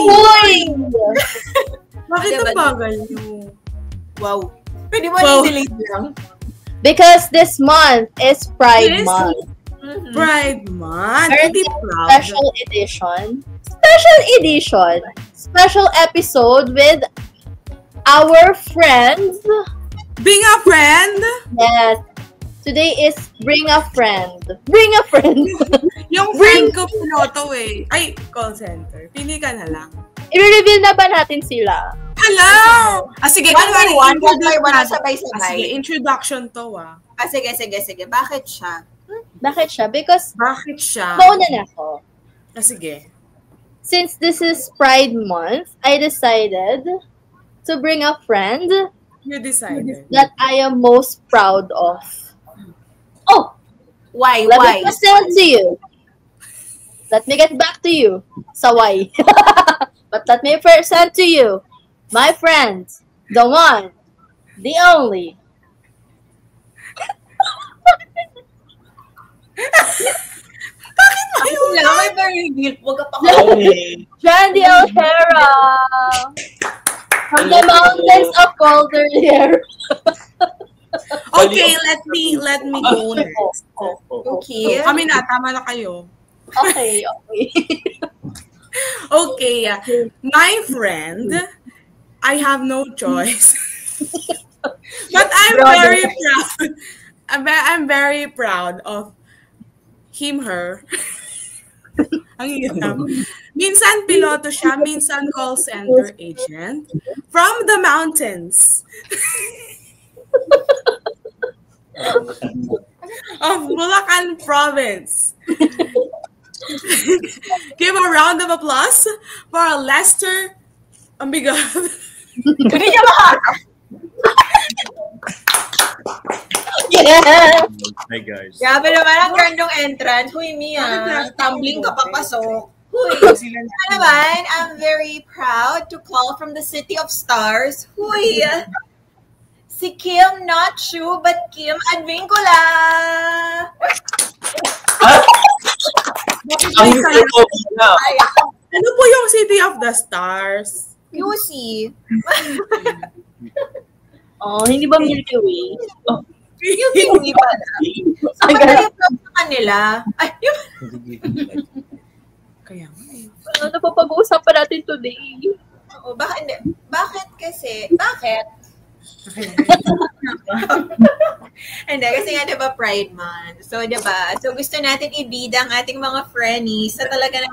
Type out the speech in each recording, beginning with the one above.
Uy! Bakit ang bagal nyo? Wow. Pwede mo i-delete lang? Because this month is Pride Month. Pride Month? Very special edition. Special edition. Special episode with our friends. Being a friend? Yes. Today is Bring a Friend. Bring a Friend. Yung friend ko pinoto eh. Ay, call center. Pili ka na lang. I-reveal na ba natin sila? Hello! Sige, one by one, sabay-sabay. Sige, introduction to Sige. Bakit siya? Bakit siya? Because, bakit siya? mauna na ako. Sige. Since this is Pride Month, I decided to bring a friend You decided. that I am most proud of. Oh! Why? Let me present to you. Let me get back to you. Sa why. But let me present to you my friend, the one, the only. Bakit may very guilt? Huwag ka pa Jandy O'Hara. From the mountains of Cordillera. Okay, let me go next. Okay. Kami na, tama na kayo. Okay. Okay, my friend, I have no choice. But I'm very proud. I'm very proud of him, her. Ang hirap. Minsan piloto siya, minsan call center agent from the mountains of Bulacan Province. Give a round of applause for Lester Ambigot. Hindi niya maharap. Yeah. Hi guys. Grabe naman ang grandong entrance. Huy, Mia. Tumbling ka papasok. Huy. Naman, I'm very proud to call from the City of Stars. Huy. Si Kim, not Shu, but Kim Advincula. Ano po yung City of the Stars? QC. Oh, hindi ba Milky Way? Oh. Yung pala. So, madali pa sa kanila. Ay, Kaya Ano pa pag-uusapan natin today? Oo, bakit kasi? Bakit? Hindi, kasi nga diba Pride Month. So, diba? So, gusto natin ibida ang ating mga friendies sa talagang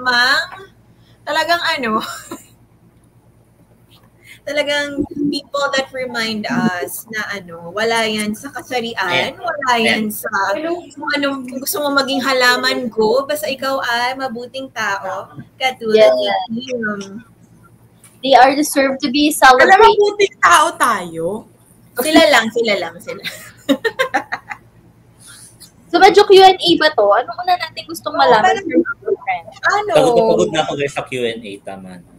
talagang people that remind us na wala yan sa kasarian, wala yan sa kung gusto mo maging halaman ko, basta ikaw ay mabuting tao. Katulad ni Kim. They are deserved to be alam mo, celebrated. puting tao tayo. Sila lang. So, medyo Q&A ba to? Ano muna natin gustong malaman from our friends? Pagod na ako guys sa Q&A, tama na.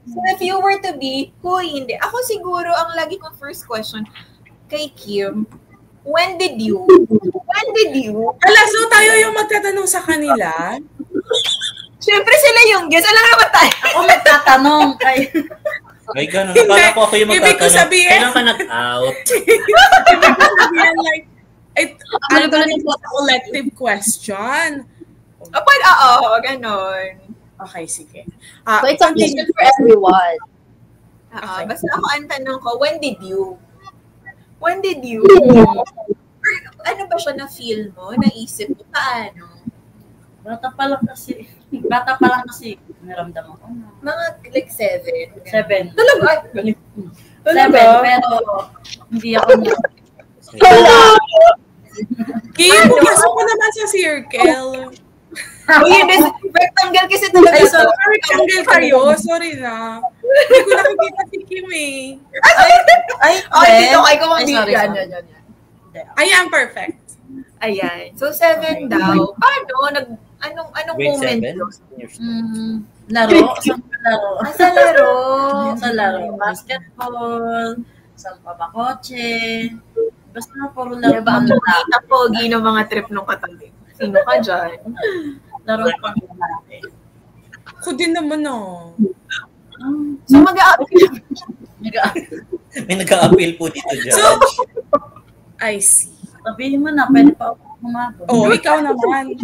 So if you were to be, hindi. Ako siguro, ang lagi kong first question kay Kim, when did you? So tayo yung magtatanong sa kanila? Siyempre sila yung guest. Alam naman tayo. Ako magtatanong. Ay, gano'n. Akala ko ako yung Ibig ko magtatanong. sabihin- Kailan ka nag-out? Like, ano ba na collective question? Oo, ganon. Okay, sige. So, it's a question for everyone. Okay. Basta ako ang tanong ko, when did you? Ano ba siya na-feel mo? Naisip mo? Paano? Bata pa lang kasi, naramdaman ko. Mga like 7. 7. Talaga? 7, Talaga? pero hindi ako na. Kim, pumasok ko naman sa circle. Rectangle kasi talaga. Ay, sorry, rectangle kayo. Sorry na. Hindi ko nakikita si Kim eh. Dito ay ko sorry. Ayan, perfect. Ayan. So, 7 daw. Paano? Anong Grade moment? 7? Laro. Sa laro. Sa laro. Basketball. Sa babakotse. Basta puro laro. Kita pogi ng mga trip nung katabi. Sino ka dyan? Laro pa natin. Ako din naman So, mag-a-appeal. May nag-a-appeal po dito, Judge. So, I see. Sabihin mo na, pwede pa ako humabol. Oh, ikaw naman.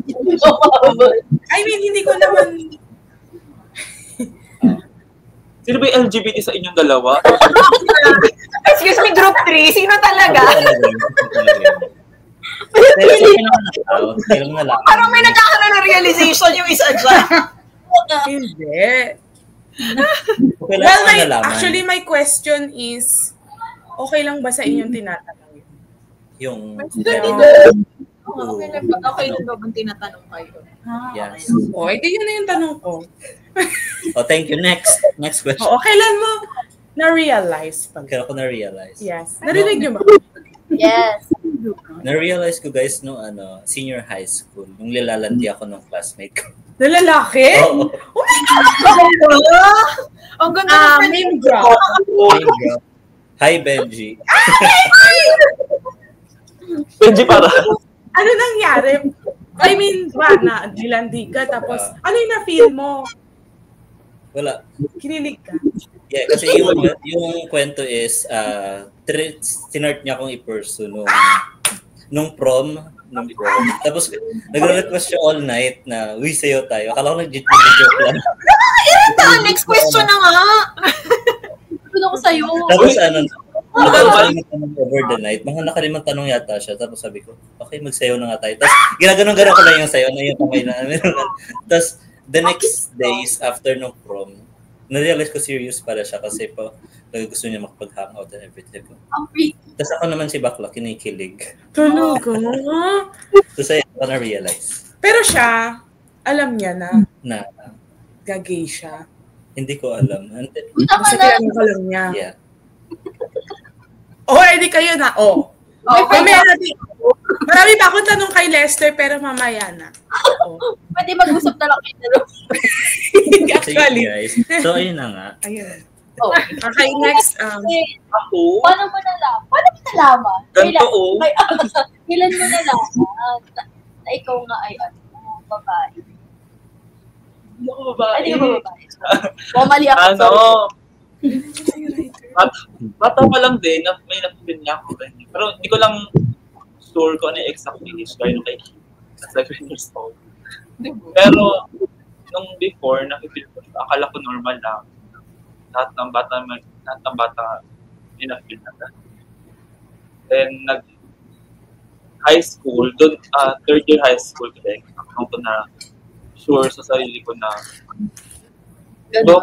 I mean, hindi ko naman... Sino ba yung LGBT sa inyong dalawa? Excuse me, group 3. Sino talaga? Parang may nagkakaroon ng realization yung isa dyan. Hindi. Well, actually, my question is, okay lang ba sa inyong tinatanong yun? Yung... Okay lang ba bang tinatanong kayo? Yes. Oh, edi yun na yung tanong ko. Oh, thank you. Next question. Oo, kailan mo na-realize? Kaya ako na-realize. Yes. Narinig niyo ba? Yes. Na-realize ko guys no senior high school, nung lilalandi ako ng classmate ko. Na lalaki? Oo. Oh my God! Ang ganda ng Name drop. Hi, Benji. Benji para. Ano nangyari? I mean, na nilandi ka, tapos ano yung na-feel mo? Wala. Kinilig ka? Yeah, kasi yung kwento is, sinart niya akong i-pursue nung prom. Tapos, nag-request siya all night na, uy, sayo tayo. Akala ko nag-joke lang. Next question na nga. Gusto ko sa'yo. Tapos, nakalimutan over the night. Mga nakalimang tanong yata siya. Tapos sabi ko, okay, magsayo na nga tayo. Tapos, ginaganon-ganon ko lang yung sayo na yung kamay na. Tapos, the next days after no prom, na-realize ko serious pala siya kasi po, gusto niya makapag-hangout and everything. Tapos ako naman si Bakla, kinikilig. Talaga? So sa'yo ako na-realize. Pero siya, alam niya na Na, gagay siya. hindi ko alam. Kasi kailangan ka lang niya. Yeah. Oh, edi kayo na. Oh. Mamaya natin. Marami pa akong tanong kay Lester, pero mamaya na. Oh. Pwede mag-usap na lang kayo. Actually. Guys. So, ayun na nga. Ayun. Oh. Okay, next. Ako? Paano mo nalaman? Ganito o. Kailan mo nalaman na ikaw nga ay babae? Hindi ako babae. Hindi ka babae. Mali ako. Bata pa lang din, may napipin niya ako. Pero hindi ko lang sure kung ano yung exact age. Gaya nung kay Kim. That's 7 years old. Pero, nung before, nakipil ko siya. Akala ko normal lang. Lahat ng bata pinapil na. Then, high school, doon, third year high school today, ako ko na sure sa sarili ko na gano'n.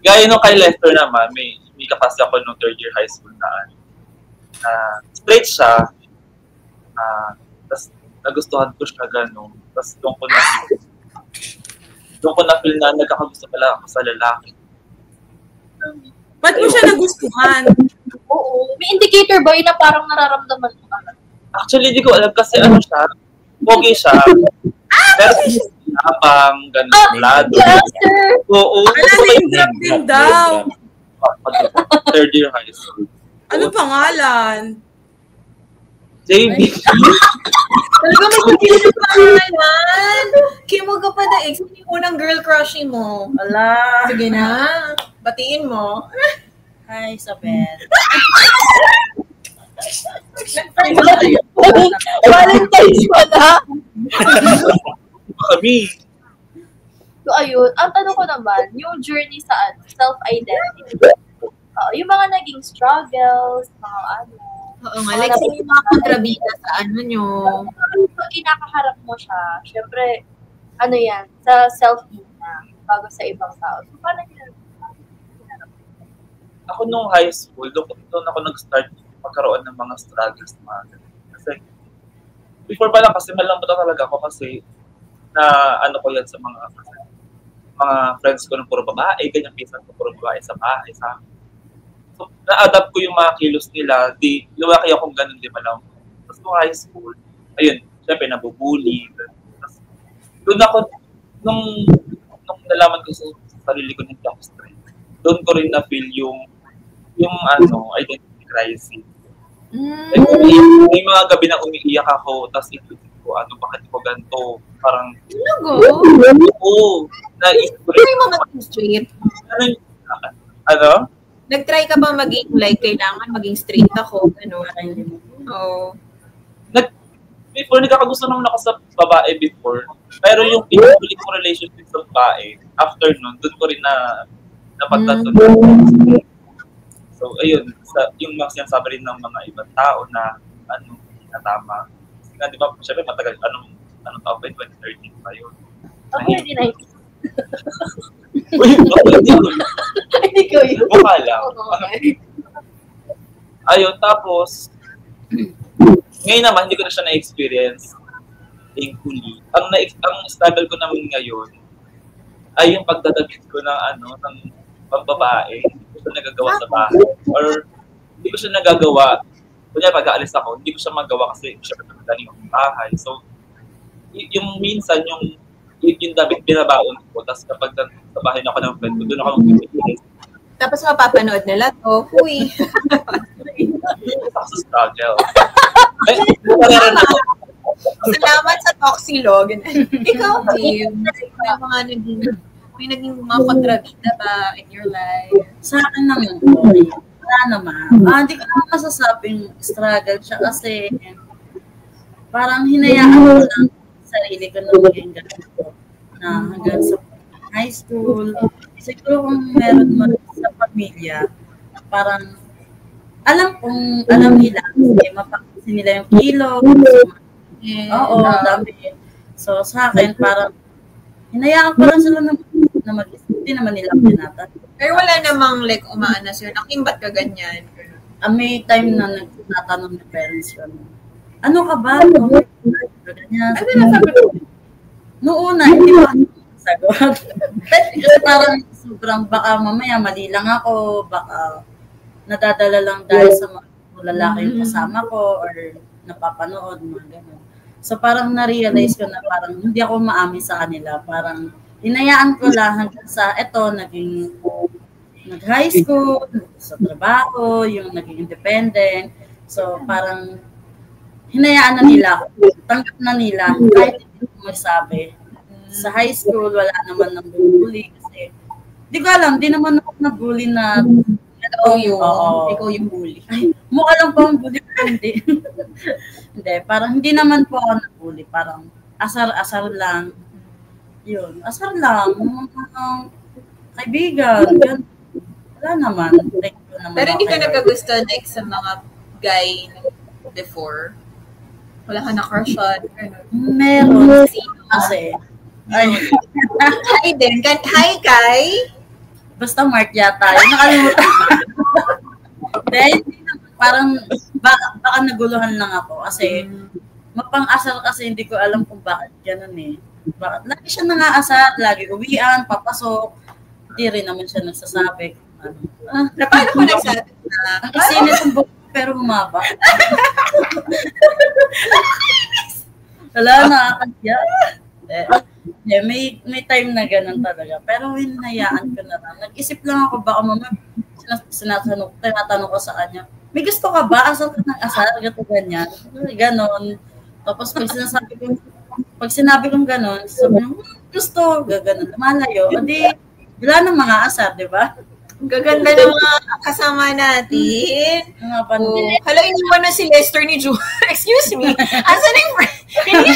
Gaya nung kay Lester naman, may kaklase ako nung third year high school na straight siya. Tapos nagustuhan ko siya gano'n. Tapos doon ko na feel na nagkakagusto pala ako sa lalaki. Ba't mo siya nagustuhan? Oo. May indicator ba yun na parang nararamdaman mo ka? Actually, di ko alam kasi ano siya. Pogi siya. Pero habang gano'n. Lester! Oo. Name drop din daw. Third year high school. Ano pangalan? JB. Talaga may sabihin yung pangalan. Kimo ka pa na sino yung unang girl crushing mo? Ala. Sige na. Batiin mo. Hi, Isabel. Valentine's pala. Kami. So, ayun. Ang tanong ko naman, yung journey sa self-identity. Yung mga naging struggles, mga ano. Oo nga, like yung mga kontrabida sa ano nyo. Pag inakaharap mo siya, syempre, ano yan, sa self-esteem na, bago sa ibang tao. So, paano yun? Ako nung high school, doon ako nag-start magkaroon ng mga struggles. Kasi, before pa lang kasi malambot talaga ako kasi na ano ko yan sa mga friends ko ng puro babae, ganyan pinsan ko puro babae sa bahay, sa so, na-adapt ko yung mga kilos nila, di lumaki akong ganun, di malam. Tapos nung high school, ayun, syempre nabubuli. Tapos, doon ako, nung nalaman ko sa sarili ko ng Jack Street, doon ko rin na-feel yung identity crisis. Like, may mga gabi na umiiyak ako, tapos ko, bakit ko ganito? Parang, Go. oo, naisip ko Try rin. mo maging straight. Ano? Nag-try ka ba maging like kailangan maging straight ako? Ano? Oo. Before, nagkakagusto naman ako sa babae before. Pero yung pinag-ulit ko relationship sa babae, after nun, doon ko rin napagtatuloy. So, ayun, yung mga sinasabi rin ng mga ibang tao na, na tama. Kasi nga, di ba, syempre matagal, anong taon ba, 2013 pa yun. Hindi na. Uy, hindi ko. Hindi ko yun. Mukha lang. Okay. Ayun, tapos, ngayon naman, hindi ko na siya na-experience. Thankfully. Ang struggle ko naman ngayon ay yung pagdadabit ko ng pambabae. Hindi ko siya nagagawa sa bahay. Or, hindi ko siya nagagawa. Kunya, pag-aalis ako, hindi ko siya magawa kasi syempre nagdaling ako sa bahay. So, yung minsan, yung damit binabaon ko, tapos kapag sa bahay na ako ng friend ko, doon ako mag-experience. Tapos mapapanood nila to. Huy. Ako sa struggle. Salamat sa Toxilo. Ikaw, Jim. May naging mga kontrabida ba in your life? Sa akin naman po, wala naman. Hindi ko naman masasabing struggle siya kasi parang hinayaan ko lang sarili ko na maging ganito na hanggang sa high school. Siguro kung meron man sa pamilya, parang alam nila kasi mapapansin nila yung kilo. Oo, dami. So sa akin, parang hinayaan ko lang sila na mag-isip. Hindi naman nila tinatanong. Pero wala namang like umaanas yun. Aking ba't ka ganyan? May time na nagtatanong ng parents ko, ano ka ba? Ganyan. Ano nasabi ko? Noong una, hindi pa sagot. Kasi parang sobrang baka mamaya mali lang ako, baka nadadala lang dahil sa mga lalaki yung kasama ko or napapanood, mga gano'n. So parang na-realize ko na parang hindi ako maamin sa kanila. Parang hinayaan ko lang hanggang sa nag-high school, sa trabaho, yung naging independent. So parang hinayaan na nila ako. Tanggap na nila kahit hindi ko magsabi. Sa high school, wala naman nang bully kasi di ko alam, di naman ako nag-bully na Ikaw yung bully. Ay, mukha lang po ang bully ko, hindi. Hindi, parang hindi naman po ako nag-bully. Parang asar-asar lang. Yun, asar lang. Mga kaibigan. Ganun. Wala naman. Pero hindi ka nagkagusto like sa mga guy before? Wala ka na-crush on? Meron. Kasi, ay, Hi din. Hi, Kai. basta Mark yata. Yung nakalimutan. Dahil parang baka naguluhan lang ako kasi mapang-asar kasi hindi ko alam kung bakit ganun eh. Bakit? Lagi siya nangaasar, lagi uwian, papasok. Hindi rin naman siya nagsasabi. Paano ko nagsabi? Ang isinit ang buhok pero humaba. Wala, nakakasya. May time na ganun talaga. Pero hinayaan ko na lang. Nag-isip lang ako, baka mamaya tinatanong ko sa kanya, may gusto ka ba? Asal ka ng asal? Gato ganyan. Ganon. Tapos pag sinabi kong ganon, sabi ko, gusto, gaganon. Lumalayo. O di, wala nang mga asar, di ba? Gaganda ng mga kasama natin. Hala, iniwan na si Lester ni Ju. Excuse me. Asan yung friend?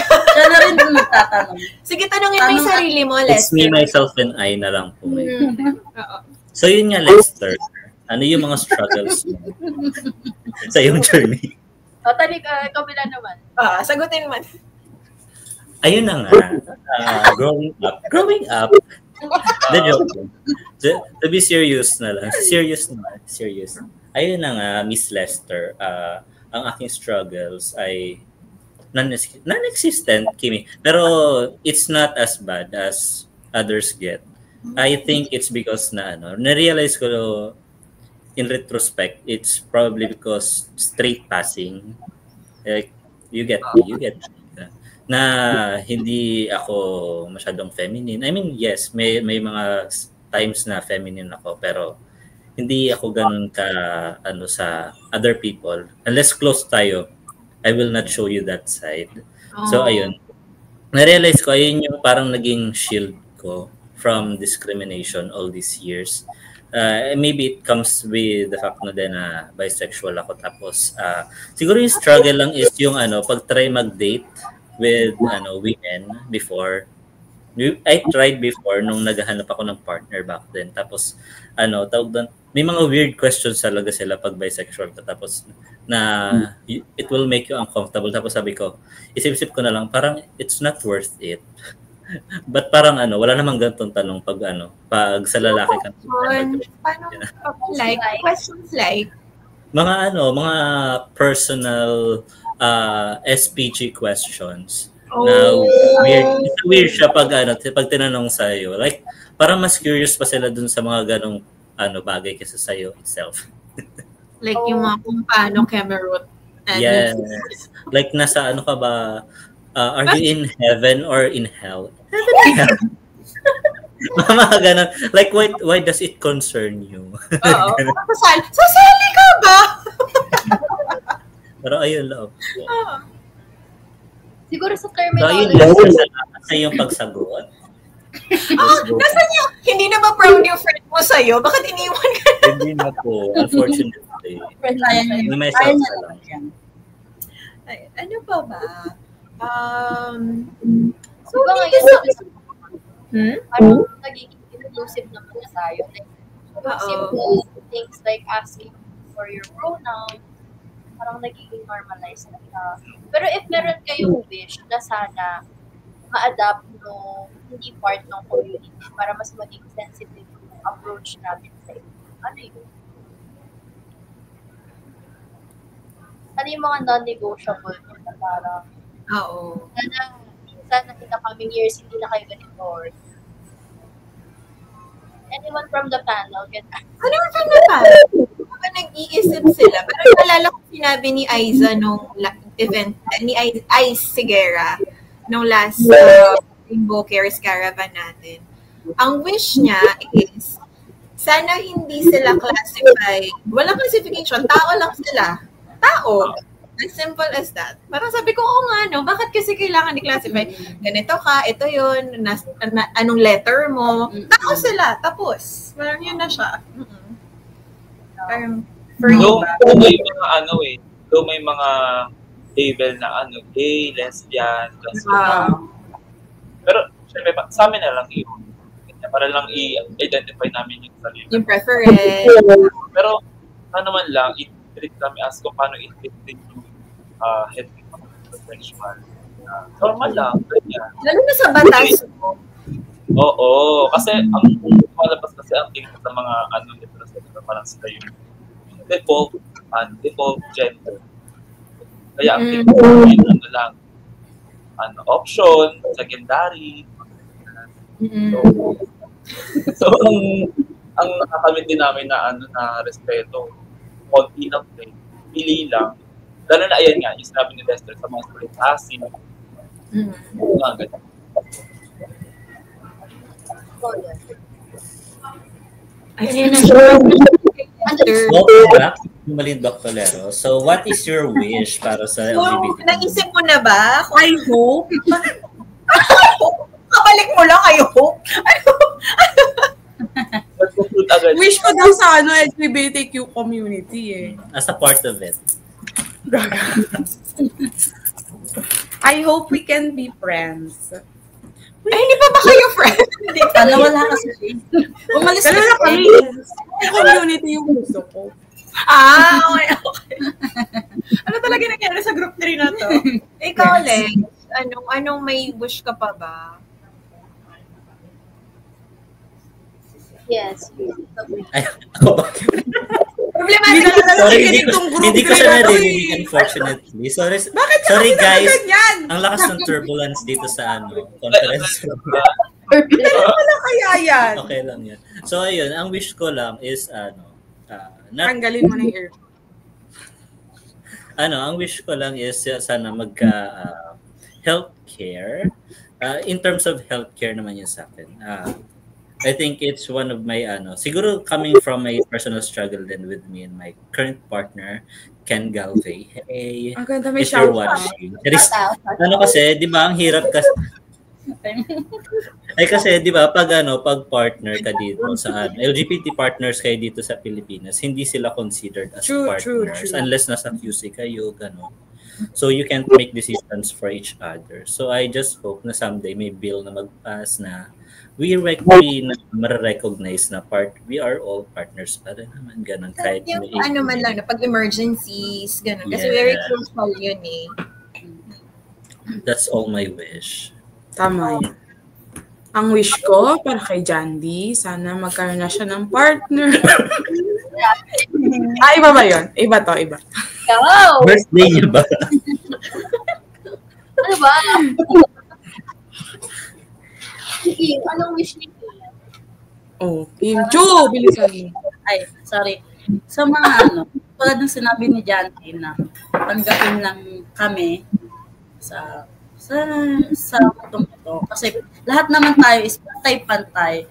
Siya na rin yung magtatanong. Sige, tanongin mo yung sarili mo, It's Lester. me, myself, and I na lang po. So yun nga, Lester. Ano yung mga struggles mo sa iyong journey? Kabila naman. Sagutin mo. Ayun na nga. Growing up. The joke. To be serious na lang. Serious. Ayun na nga, Miss Lester. Ang aking struggles ay non-existent, Kimi. Pero it's not as bad as others get. I think it's because na-realize ko in retrospect, it's probably because straight passing. Like, you get me. Na hindi ako masyadong feminine. I mean, yes, may mga times na feminine ako, pero hindi ako ganun ka sa other people. Unless close tayo, I will not show you that side. So, ayun. Na-realize ko, ayun yung parang naging shield ko from discrimination all these years. Maybe it comes with the fact na din na bisexual ako. Tapos, siguro yung struggle lang is yung pag-try mag-date with women before. I tried before nung naghahanap ako ng partner back then. Tapos, tawag doon, may mga weird questions talaga sila pag bisexual ka. Tapos, it will make you uncomfortable. Tapos sabi ko, isip-isip ko na lang, parang it's not worth it. But parang wala namang ganitong tanong pag sa lalaki ka. Paano like questions like mga personal SPG questions. Na weird siya pag tinanong sa iyo. Like parang mas curious pa sila dun sa mga ganong bagay kaysa sa iyo itself. Like yung mga kung paano Cameroon. Yes. Like nasa ka ba? Are you in heaven or in hell? Heaven. Mga ganun. Like, why does it concern you? Oo. Sasali ka ba? Pero ayun lang. Siguro sa So, terminology. ayun lang sa yung pagsagot. Nasaan yung, hindi na ba proud yung friend mo sa'yo? Bakit iniwan ka na? Hindi na po, unfortunately. May myself na lang. Ay, ano pa ba? So, ngayon, parang nagiging inclusive naman na tayo. Like, simple things like asking for your pronoun, parang nagiging normalized na siya. Pero if meron kayong wish na sana ma-adapt no hindi part ng community para mas maging sensitive yung approach natin sa ito, ano yun? Ano yung mga non-negotiable na parang sana in the coming years hindi na kayo ganito or anyone from the panel can Anyone from the panel? Kapag nag-iisip sila, parang nalala ko sinabi ni Aiza nung event, ni Ice Sigera, nung last Rainbow Cares Caravan natin. Ang wish niya is, sana hindi sila classify, walang classification, tao lang sila. Tao. As simple as that. Parang sabi ko, oo nga, no? Bakit kasi kailangan i-classify? Ganito ka, ito yun, anong letter mo. Tao sila, tapos. Parang yun na siya. Parang, for you ba? Though may mga label na gay, lesbian, transgender. Pero, syempre, sa amin na lang yun. Para lang i-identify namin yung sarili. Yung preference. Pero, naman lang, i-treat kami as kung paano i-treat din yung heterosexual. Normal lang. Ganyan. Lalo na sa batas mo. Oo. Kasi, ang malabas kasi ang tingin sa mga heterosexual, parang sila yung default gender. Kaya ang tingin sa lang, option, secondary. So ang nakakamit din namin na na respeto, konti lang din, pili lang. Lalo na ayan nga, yung sinabi ni Lester sa mga student asin. Ayun na siya. Welcome back, Malin Doctolero. So, what is your wish para sa LGBT? Naisip mo na ba? I hope. Kabalik mo lang, I hope. Wish ko daw sa LGBTQ community eh. As a part of it. I hope we can be friends. Ay, hindi pa ba kayo friends? Wala kasi siya. Umalis Dalawa na kami. Community yung gusto ko. Okay. Ano talaga nangyari sa group 3 na to? Ikaw, Lex, anong may wish ka pa ba? yes. Ay, ako ba? Problematic Hindi na Sorry, group hindi ko 3 siya na to narinig, unfortunately. Sorry guys. Ang lakas ng turbulence dito sa conference. Wala kaya yan. Okay lang yan. So, ayun, ang wish ko lang is, Tanggalin mo na yung ear. ang wish ko lang is sana healthcare. In terms of healthcare naman yun sa akin. I think it's one of my siguro coming from my personal struggle then with me and my current partner, Ken Galvey. Hey, Ang ganda, may if you're shout out. watching. Kasi, di ba, ang hirap kasi, kasi di ba pag partner ka dito sa LGBT partners kayo dito sa Pilipinas, hindi sila considered as partners unless nasa QC kayo gano'n. So you can't make decisions for each other. So I just hope na someday may bill na mag-pass na we ma-recognize na we are all partners pa rin naman ganun kahit yung man lang na pag emergencies ganun kasi very crucial yun eh. That's all my wish. Tama yun. Ang wish ko para kay Jandy, sana magkaroon na siya ng partner. Iba ba yun? Iba to, iba. Go! Birthday niya ba? Ano ba? Sige, anong wish niyo? Oh, Kim Chu, bilisan mo. Ay, sorry. Sa mga tulad ng sinabi ni Janty na tanggapin lang kami sa mundong ito. Kasi lahat naman tayo is pantay-pantay.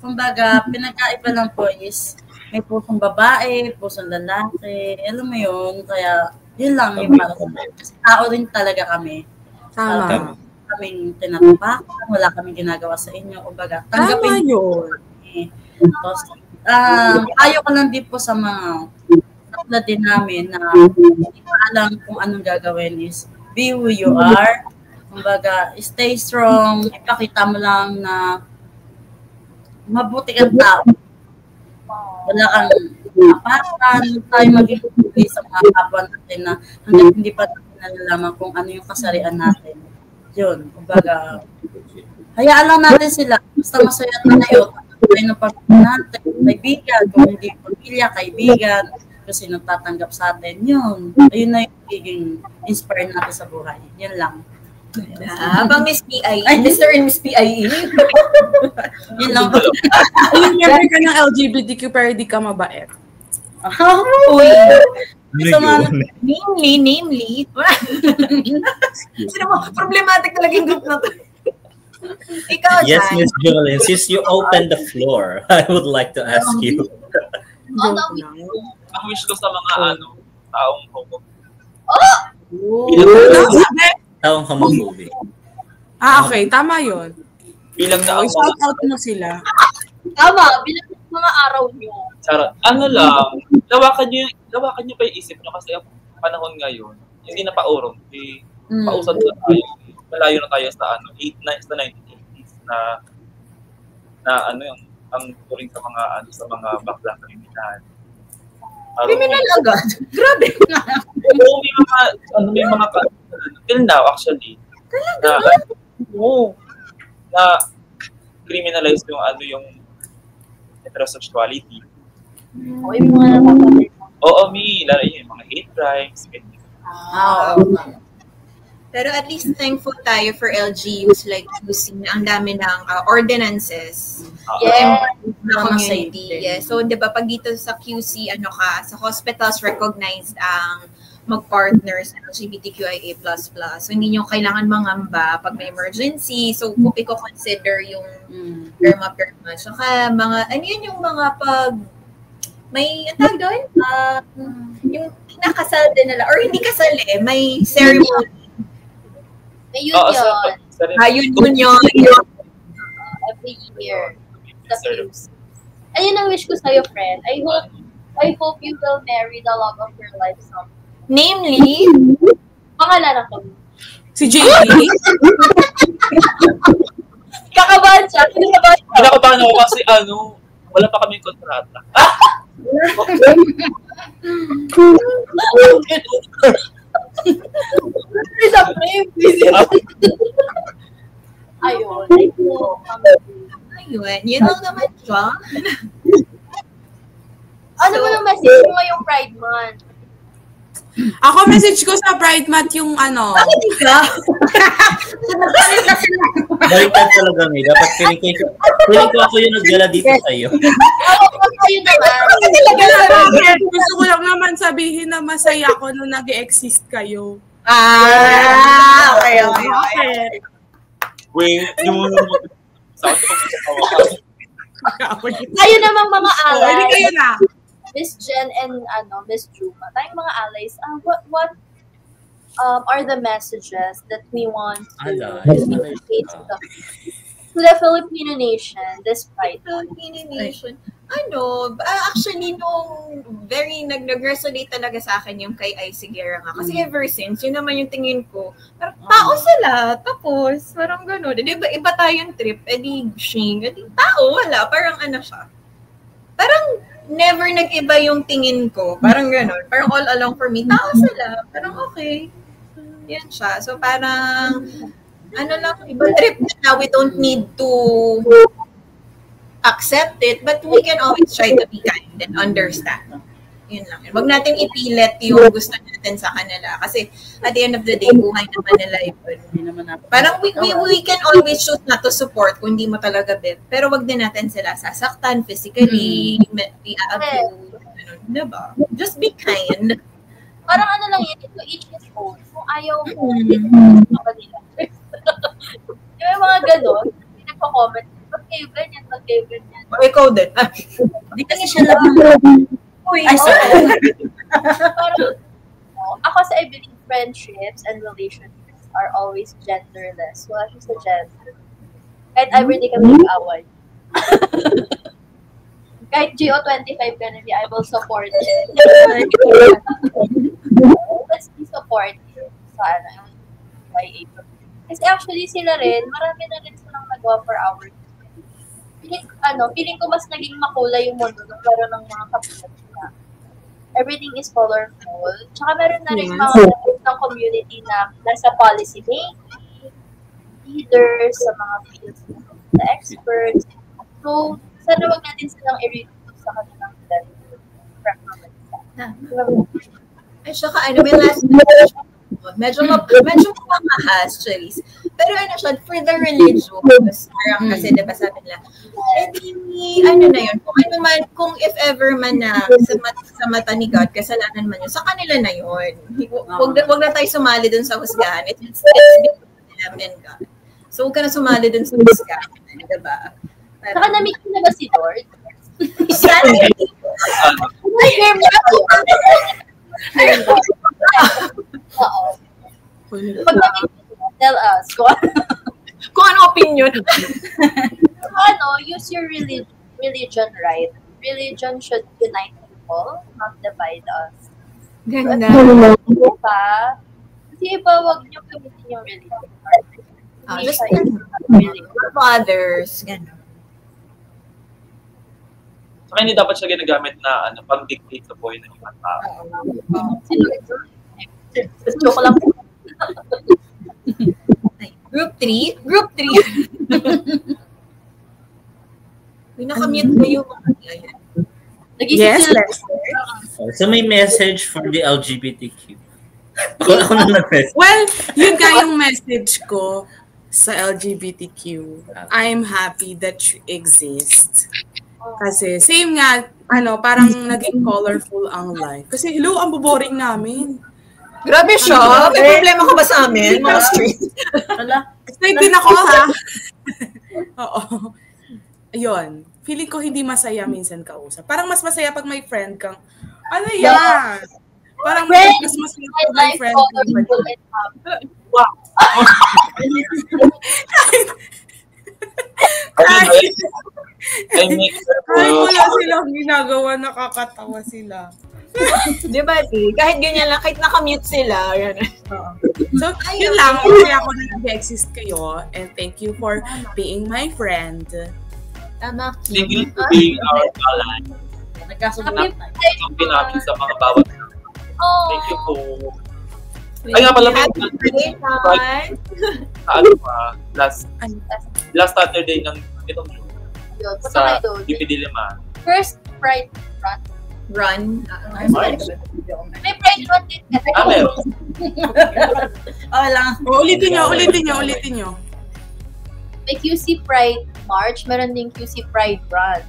Kumbaga, pinagkaiba lang po is may pusong babae, pusong lalaki. Alam mo yun, kaya yun lang yung para sa akin. Kasi tao rin talaga kami. Tama. Kaming tinatapakan, wala kaming ginagawa sa inyo. Kumbaga, tanggapin yun. Tapos, ayaw ko lang din po sa mga katulad din namin na hindi ko alam kung anong gagawin is be who you are. Kumbaga, stay strong, ipakita mo lang na mabuti kang tao. Wala kang apatan, tayo mag-ibig sa mga kapwa natin na hanggang hindi pa natin nalalaman kung ano yung kasarian natin. Yun, kumbaga, hayaan lang natin sila. Basta masaya tayo. Tayo ng pamilya natin, kaibigan, kung hindi pamilya, kaibigan, kung sino tatanggap sa atin, yun. Ayun na yung magiging inspire natin sa buhay. Yun lang. Habang Miss PIE, Mr. and Miss PIE. Yun lang. Yung member ka ng LGBTQ pero di ka mabait. Uy. So, Namely. Sino mo, problematic talaga yung group na to. Ikaw, yes, Jan. Miss Jolene, since you opened the floor, I would like to ask you. Ang wish ko sa mga taong homo. Taong homophobic. Okay. Tama yun. Bilang na ang Shout out mo sila. Tama, bilang mga araw niyo. Charot. Lawakan niyo pa yung isip niyo kasi ang panahon ngayon, hindi na paurong. Pausad na tayo. Malayo na tayo sa 1980s na yung ang turing sa mga bakla kriminal. Criminal agad. Grabe. May mga till now actually. Na criminalize yung heterosexuality. O yung mga napapalito. Oo, lalo yung mga hate crimes. Pero at least thankful tayo for LGUs like QC na ang dami ng ordinances. Yes. Na community. Yes. So, di ba, pag dito sa QC, sa hospitals recognized ang mag-partner sa LGBTQIA++. So, hindi nyo kailangan mangamba pag may emergency. So, kung i-consider yung perma. Saka, yung mga pag may, tawag doon? Yung kinakasal din nila, or hindi kasal may ceremony. May union. Union. Every year. The views. Ayun ang wish ko sa'yo, friend. I hope you will marry the love of your life someday. Namely, Pangalan ako. Si JD? Kakabahan siya. Kinakabahan ako kasi wala pa kaming kontrata. Ayun. Yun lang naman siya. Ano mo yung message mo ngayong Pride Month? Ako message ko sa Pride Month yung Bakit ikaw? Baliktad talaga may. Dapat feeling ko ako yung nagdala dito sa iyo. Ako kayo naman. Gusto ko lang naman sabihin na masaya ako nung nag-exist kayo. Okay. Wait, yung Tayo namang mga Hindi allies, kayo na. Miss Jen and Miss Juma, tayong mga allies, what are the messages that we want to communicate to the Filipino nation this Pride Month? Filipino nation. Actually, nung very nag-resonate talaga sa akin yung kay Icy Guerra nga. Kasi ever since, yun naman yung tingin ko. Parang tao sila, tapos parang gano'n. Iba tayong trip, edi shing, edi tao, wala. Parang ano siya. Parang never nag-iba yung tingin ko. Parang gano'n. Parang all along for me, tao sila. Parang okay. Yan siya. So parang, iba trip na we don't need to accept it, but we can always try to be kind and understand. Yun lang. Huwag natin ipilit yung gusto natin sa kanila. Kasi at the end of the day, buhay naman nila yun. Parang we can always choose not to support kung hindi mo talaga bet. Pero wag din natin sila sasaktan physically, i-abuse, diba? Just be kind. Parang lang yan, to each his own. Kung ayaw mo, kanila. Yung mga ganon, nagko-comment, pag kayo ganyan. Ikaw din. Hindi kasi siya lang. Ay, sorry. Parang, ako sa I believe friendships and relationships are always genderless. Wala siya sa gender. Kahit everyday kami nag-away. Kahit GO25 ka na, I will support you. Let's be supportive sa YA. Kasi actually sila rin, marami na rin silang nagawa for our feeling ko mas naging makulay yung mundo nung laro ng mga kapatid na. Everything is colorful. Tsaka meron na rin mga ng community na nasa policy making, leaders, sa mga fields na experts. So, sana wag natin silang i-reduce sa kanilang level. Ay, saka may last message. Medyo mamahas, actually. Pero siya, for the religious, parang kasi, diba sabi nila, na yun, kung if ever man na sa mata ni God, kasalanan man yun, sa kanila na yun. Wag na tayo sumali dun sa husgahan. It's between them and God. So, huwag ka na sumali dun sa husgahan. Diba? Saka na-meet na ba si Lord? Oo. Pag tell us kung ano opinion. Use your religion right. Religion should unite people, not divide us. Ganda. Diba? Kasi wag niyo gamitin yung religion. Just love others. Ganda. Saka hindi dapat siya ginagamit na pang-dictate sa buhay ng ibang tao. Joke lang. Group 3? Group 3. Nakamute ko yung mga Yes, so may message for the LGBTQ. Ako na nag-message. Well, yun nga yung message ko sa LGBTQ. I'm happy that you exist. Kasi same nga, parang naging colorful ang life. Kasi hello, ang boring namin. Grabe siya. May problema ka ba sa amin? Mga street. Straight din ako, ha? Oo. Ayun. Feeling ko hindi masaya minsan kausap. Parang mas masaya pag may friend kang, ano yan? Parang mas masaya pag may friend kang. Wow. Kahit wala silang ginagawa, nakakatawa sila. Diba, kahit ganyan lang, kahit nakamute sila. Yan. So, yun lang. Kaya ako na nag-exist kayo. And thank you for being my friend. Tama. Thank you for being our ally. Nagkasunod Sabi namin sa mga bawat. Thank you po. Ay nga pala, last Saturday ng itong June. Sa UP Diliman. First Pride Run. May Pride Run din kasi. Meron. Ulitin nyo. May QC Pride March, meron din QC Pride Run.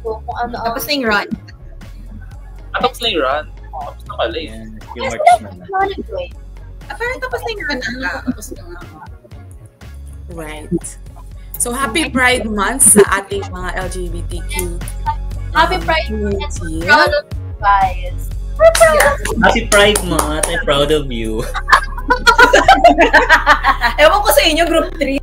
So, kung ano tapos na yung run. Tapos na yung run. Tapos na pala eh. Yung March na. Parang tapos na yung run. Right. So, happy Pride Month sa ating mga LGBTQ. Happy Pride Month. Yeah. Proud of you guys. Happy Pride Month. I'm proud of you. Ewan ko sa inyo, group 3.